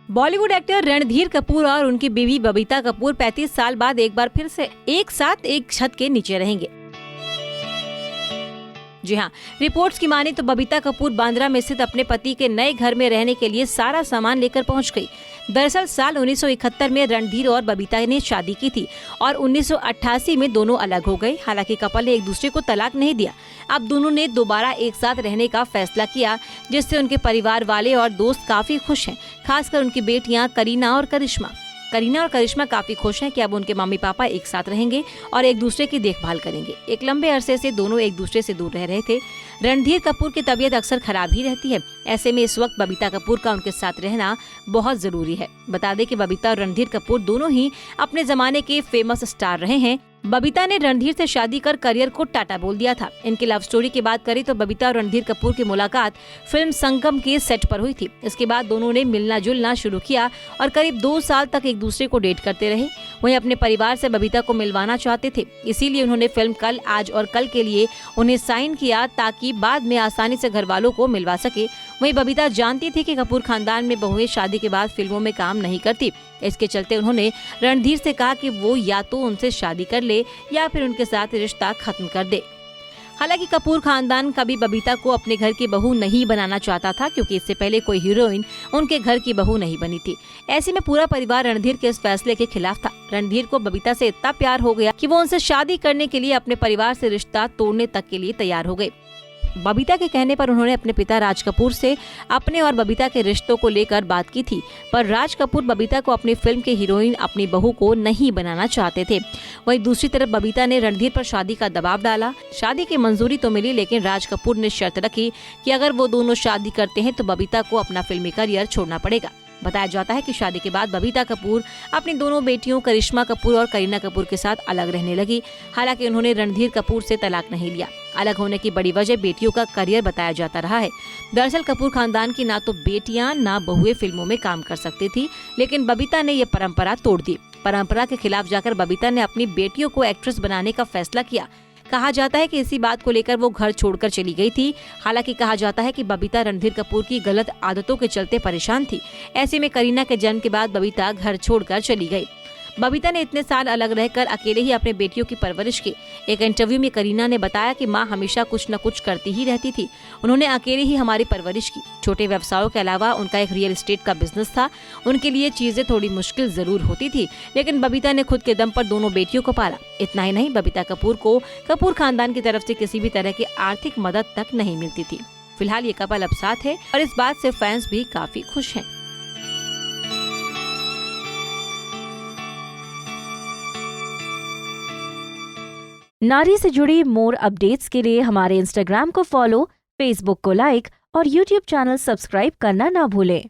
Bollywood actor Randhir Kapoor और उनकी बीवी बबीता कपूर 35 साल बाद एक बार फिर से एक साथ एक छत के नीचे रहेंगे। जी हाँ, रिपोर्ट्स की माने तो बबीता कपूर बांद्रा में स्थित अपने पति के नए घर में रहने के लिए सारा सामान लेकर पहुंच गई। दरअसल साल 1971 में रणधीर और बबीता ने शादी की थी और 1988 में दोनों अलग हो गए। हालांकि कपल ने एक दूसरे को तलाक नहीं दिया। अब दोनों ने दोबारा एक साथ रहने का फैसला किया, जिससे उनके परिवार वाले और दोस्त काफी खुश हैं, खासकर उनकी बेटियां करीना और करिश्मा काफी खुश हैं कि अब उनके मम्मी पापा एक साथ रहेंगे और एक दूसरे की देखभाल करेंगे। एक लंबे अरसे से दोनों एक दूसरे से दूर रह रहे थे। रणधीर कपूर की तबीयत अक्सर खराब ही रहती है। ऐसे में इस वक्त बबीता कपूर का उनके साथ रहना बहुत जरूरी है। बता दें कि बबीता और रणधीर कपूर दोनों ही अपने जमाने के फेमस स्टार रहे हैं। बबीता ने रणधीर से शादी कर करियर को टाटा बोल दिया था। इनकी लव स्टोरी की बात करें तो बबीता और रणधीर कपूर की मुलाकात फिल्म संगम के सेट पर हुई थी। इसके बाद दोनों ने मिलना जुलना शुरू किया और करीब 2 साल तक एक दूसरे को डेट करते रहे। वहीं अपने परिवार से बबीता को मिलवाना चाहते थे, इसीलिए उन्होंने फिल्म कल, आज और कल के लिए उन्हें साइन किया ताकि बाद में आसानी से घर वालों को मिलवा सके। वहीं बबीता जानती थी कि कपूर खानदान में बहुएं शादी के बाद फिल्मों में काम नहीं करती। इसके चलते उन्होंने रणधीर से कहा कि वो या तो उनसे शादी कर ले या फिर उनके साथ रिश्ता खत्म कर दे। हालांकि कपूर खानदान कभी बबीता को अपने घर की बहू नहीं बनाना चाहता था, क्योंकि इससे पहले कोई हीरोइन उनके घर की बहू नहीं बनी थी। ऐसे में पूरा परिवार रणधीर के इस फैसले के खिलाफ था। रणधीर को बबीता से इतना प्यार हो गया कि वो उनसे शादी करने के लिए अपने परिवार से रिश्ता तोड़ने तक के लिए तैयार हो गए। बबीता के कहने पर उन्होंने अपने पिता राज कपूर से अपने और बबीता के रिश्तों को लेकर बात की थी, पर राज कपूर बबीता को अपनी फिल्म के हीरोइन, अपनी बहू को नहीं बनाना चाहते थे। वहीं दूसरी तरफ बबीता ने रणधीर पर शादी का दबाव डाला। शादी की मंजूरी तो मिली, लेकिन राज कपूर ने शर्त रखी कि अगर वो दोनों शादी करते हैं तो बबीता को अपना फिल्मी करियर छोड़ना पड़ेगा। बताया जाता है कि शादी के बाद बबीता कपूर अपनी दोनों बेटियों करिश्मा कपूर और करीना कपूर के साथ अलग रहने लगी। हालांकि उन्होंने रणधीर कपूर से तलाक नहीं लिया। अलग होने की बड़ी वजह बेटियों का करियर बताया जाता रहा है। दरअसल कपूर खानदान की ना तो बेटियां ना बहुएं फिल्मों में काम कर सकती थी, लेकिन बबीता ने ये परंपरा तोड़ दी। परंपरा के खिलाफ जाकर बबीता ने अपनी बेटियों को एक्ट्रेस बनाने का फैसला किया। कहा जाता है कि इसी बात को लेकर वो घर छोड़कर चली गई थी। हालांकि कहा जाता है कि बबीता रणधीर कपूर की गलत आदतों के चलते परेशान थी। ऐसे में करीना के जन्म के बाद बबीता घर छोड़कर चली गई। बबीता ने इतने साल अलग रहकर अकेले ही अपने बेटियों की परवरिश की। एक इंटरव्यू में करीना ने बताया कि माँ हमेशा कुछ न कुछ करती ही रहती थी। उन्होंने अकेले ही हमारी परवरिश की। छोटे व्यवसायों के अलावा उनका एक रियल एस्टेट का बिजनेस था। उनके लिए चीजें थोड़ी मुश्किल जरूर होती थी, लेकिन बबीता ने खुद के दम पर दोनों बेटियों को पाला। इतना ही नहीं, बबीता कपूर को कपूर खानदान की तरफ से किसी भी तरह की आर्थिक मदद तक नहीं मिलती थी। फिलहाल ये कपल अब साथ है और इस बात से फैंस भी काफी खुश हैं। नारी से जुड़ी मोर अपडेट्स के लिए हमारे इंस्टाग्राम को फॉलो, फेसबुक को लाइक और यूट्यूब चैनल सब्सक्राइब करना ना भूलें।